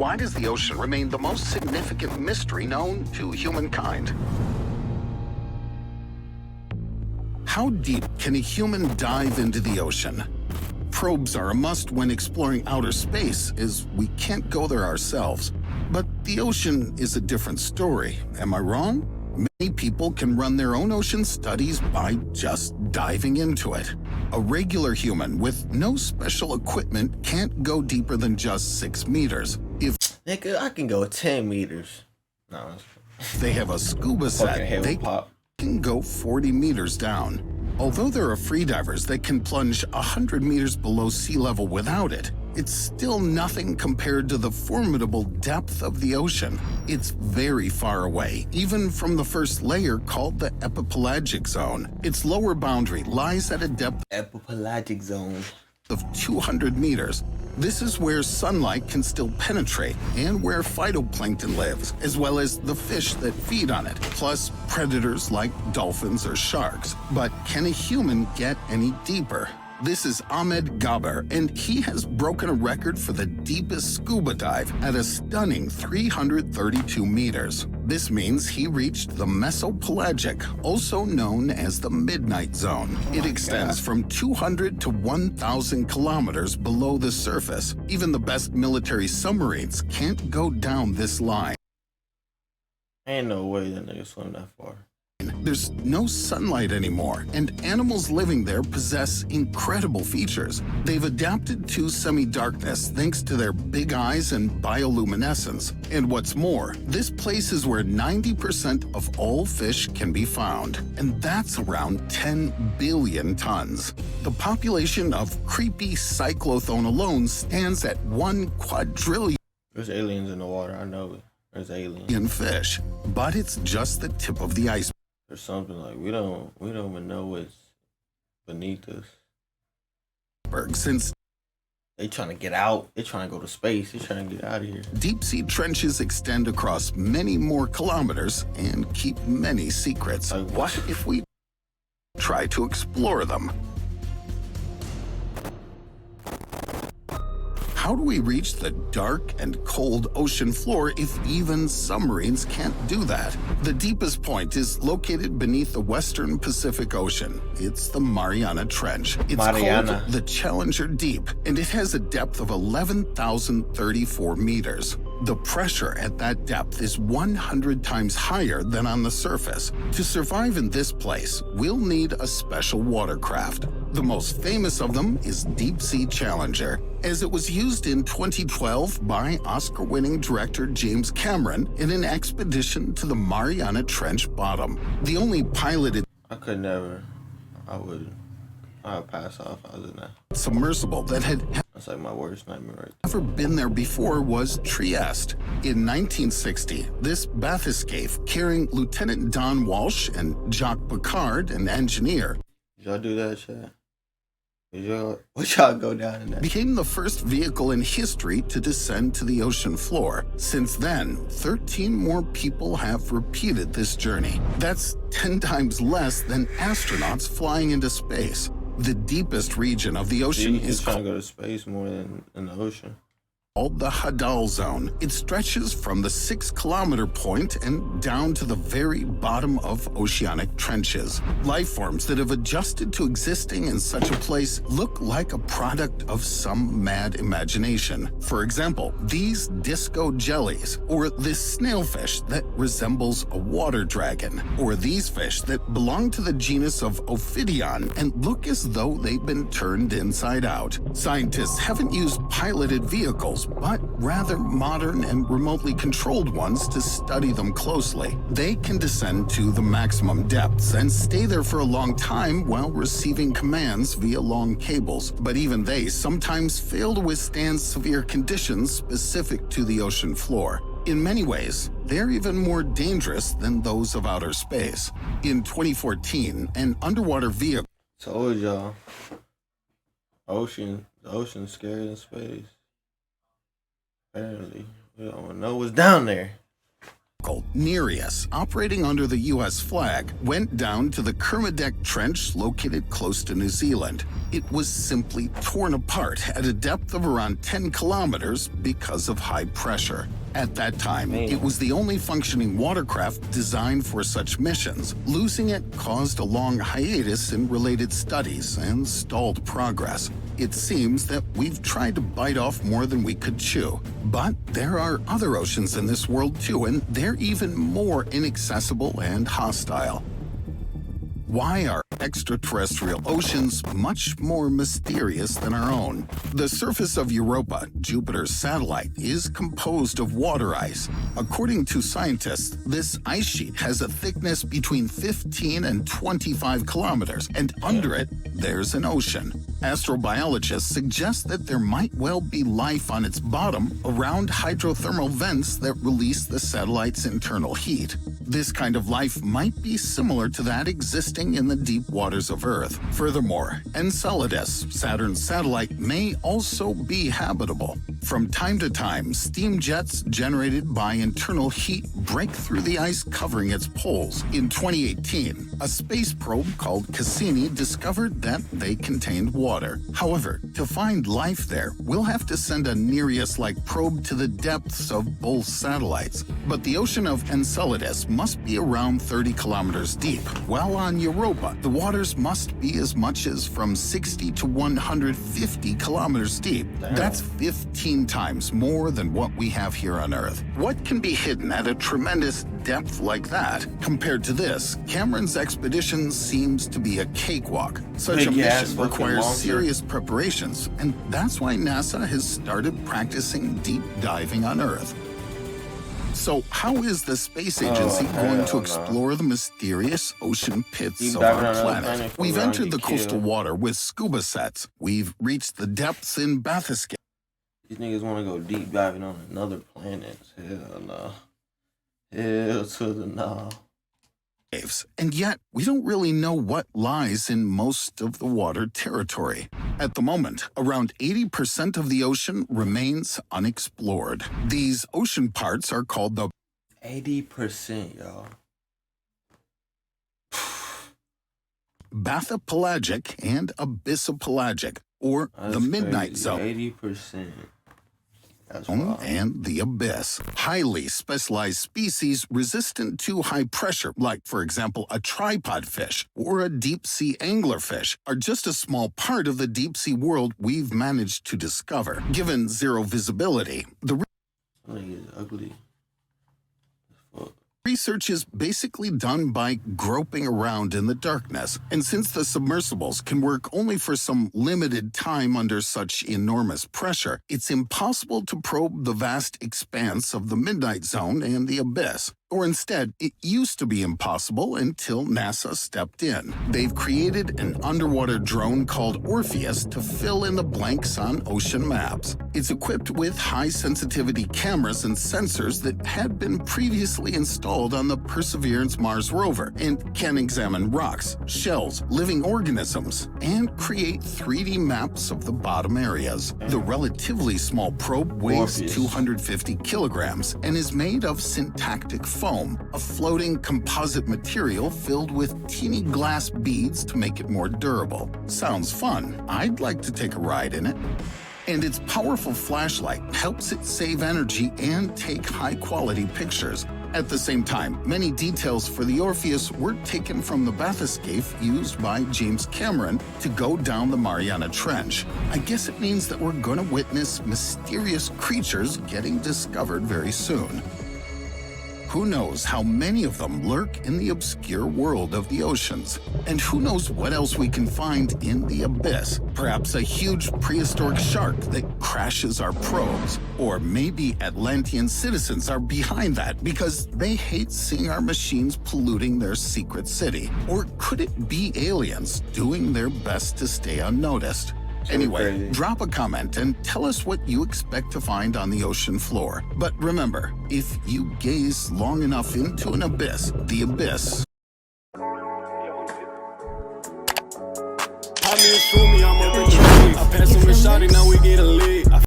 Why does the ocean remain the most significant mystery known to humankind? How deep can a human dive into the ocean? Probes are a must when exploring outer space, as we can't go there ourselves. But the ocean is a different story, am I wrong? Many people can run their own ocean studies by just diving into it. A regular human with no special equipment can't go deeper than just 6 meters. If Nigga, I can go 10 meters. No, they have a scuba set, they can go 40 meters down. Although there are freedivers that can plunge 100 meters below sea level without it, it's still nothing compared to the formidable depth of the ocean. It's very far away, even from the first layer called the epipelagic zone. Its lower boundary lies at a depth epipelagic zone of 200 meters. This is where sunlight can still penetrate and where phytoplankton lives, as well as the fish that feed on it, plus predators like dolphins or sharks. But can a human get any deeper? This is Ahmed Gaber, and he has broken a record for the deepest scuba dive at a stunning 332 meters. This means he reached the mesopelagic, also known as the midnight zone. It extends from 200 to 1,000 kilometers below the surface. Even the best military submarines can't go down this line. Ain't no way that nigga swim that far. There's no sunlight anymore, and animals living there possess incredible features. They've adapted to semi-darkness thanks to their big eyes and bioluminescence. And what's more, this place is where 90% of all fish can be found, and that's around 10 billion tons. The population of creepy cyclothone alone stands at 1 quadrillion. There's aliens in the water, I know it. There's aliens. Fish, but it's just the tip of the iceberg. There's something like we don't even know what's beneath us. Since they trying to get out, they trying to go to space, they trying to get out of here. Deep sea trenches extend across many more kilometers and keep many secrets. What if we try to explore them? How do we reach the dark and cold ocean floor if even submarines can't do that? The deepest point is located beneath the western Pacific Ocean. It's the Mariana Trench. It's Mariana. called the Challenger Deep, and it has a depth of 11,034 meters. The pressure at that depth is 100 times higher than on the surface. To survive in this place, we'll need a special watercraft. The most famous of them is Deep Sea Challenger, as it was used in 2012 by Oscar-winning director James Cameron in an expedition to the Mariana Trench bottom. The only piloted I could never. I would pass off. I was in that submersible that had that's like my worst nightmare right there. Never been there before was Trieste. In 1960, this bathyscaphe carrying Lieutenant Don Walsh and Jacques Picard, an engineer, Did y'all do that shit? What y'all go down in that? Became the first vehicle in history to descend to the ocean floor. Since then, 13 more people have repeated this journey. That's 10 times less than astronauts flying into space. The deepest region of the ocean is trying to go to space more than in the ocean. Called the Hadal Zone. It stretches from the 6-kilometer point and down to the very bottom of oceanic trenches. Life forms that have adjusted to existing in such a place look like a product of some mad imagination. For example, these disco jellies, or this snailfish that resembles a water dragon, or these fish that belong to the genus of Ophidion and look as though they've been turned inside out. Scientists haven't used piloted vehicles, but rather modern and remotely controlled ones to study them closely. They can descend to the maximum depths and stay there for a long time while receiving commands via long cables, but even they sometimes fail to withstand severe conditions specific to the ocean floor. In many ways, they're even more dangerous than those of outer space. In 2014, an underwater vehicle told y'all, the ocean's scarier than space. Apparently, we don't know what's down there. Nereus, operating under the U.S. flag, went down to the Kermadec Trench located close to New Zealand. It was simply torn apart at a depth of around 10 kilometers because of high pressure. At that time, it was the only functioning watercraft designed for such missions. Losing it caused a long hiatus in related studies and stalled progress. It seems that we've tried to bite off more than we could chew. But there are other oceans in this world too, and they're even more inaccessible and hostile. Why are extraterrestrial oceans much more mysterious than our own? The surface of Europa, Jupiter's satellite, is composed of water ice. According to scientists, this ice sheet has a thickness between 15 and 25 kilometers, and under it, there's an ocean. Astrobiologists suggest that there might well be life on its bottom around hydrothermal vents that release the satellite's internal heat. This kind of life might be similar to that existing in the deep waters of Earth. Furthermore, Enceladus, Saturn's satellite, may also be habitable. From time to time, steam jets generated by internal heat break through the ice covering its poles. In 2018, a space probe called Cassini discovered that they contained water. However, to find life there, we'll have to send a Nereus-like probe to the depths of both satellites. But the ocean of Enceladus must be around 30 kilometers deep, while on Europa, the waters must be as much as from 60 to 150 kilometers deep. That's 15 times more than what we have here on Earth. What can be hidden at a tremendous depth like that? Compared to this, Cameron's expedition seems to be a cakewalk. Such a mission requires serious preparations, and that's why NASA has started practicing deep diving on Earth. So how is the space agency going to explore the mysterious ocean pits of our planet? We've entered the coastal water with scuba sets. We've reached the depths in bathyscapes. These niggas want to go deep diving on another planet. Hell no. Hell to the no. And yet, we don't really know what lies in most of the water territory. At the moment, around 80% of the ocean remains unexplored. These ocean parts are called the 80%, y'all. bathypelagic and abyssopelagic, or the midnight zone. 80%. That's wild. And the abyss. Highly specialized species resistant to high pressure, like, for example, a tripod fish or a deep-sea anglerfish, are just a small part of the deep-sea world we've managed to discover. Given zero visibility, the ugly. research is basically done by groping around in the darkness, and since the submersibles can work only for some limited time under such enormous pressure, it's impossible to probe the vast expanse of the midnight zone and the abyss. Or instead, it used to be impossible until NASA stepped in. They've created an underwater drone called Orpheus to fill in the blanks on ocean maps. It's equipped with high-sensitivity cameras and sensors that had been previously installed on the Perseverance Mars rover and can examine rocks, shells, living organisms, and create 3D maps of the bottom areas. The relatively small probe weighs 250 kilograms and is made of syntactic foam, a floating composite material filled with teeny glass beads to make it more durable. Sounds fun. I'd like to take a ride in it. And its powerful flashlight helps it save energy and take high-quality pictures. At the same time, many details for the Orpheus were taken from the bathyscaphe used by James Cameron to go down the Mariana Trench. I guess it means that we're going to witness mysterious creatures getting discovered very soon. Who knows how many of them lurk in the obscure world of the oceans? And who knows what else we can find in the abyss? Perhaps a huge prehistoric shark that crashes our probes. Or maybe Atlantean citizens are behind that because they hate seeing our machines polluting their secret city. Or could it be aliens doing their best to stay unnoticed? Anyway, drop a comment and tell us what you expect to find on the ocean floor. But remember, if you gaze long enough into an abyss, the abyss... I pass him a shotty, now we get a leg.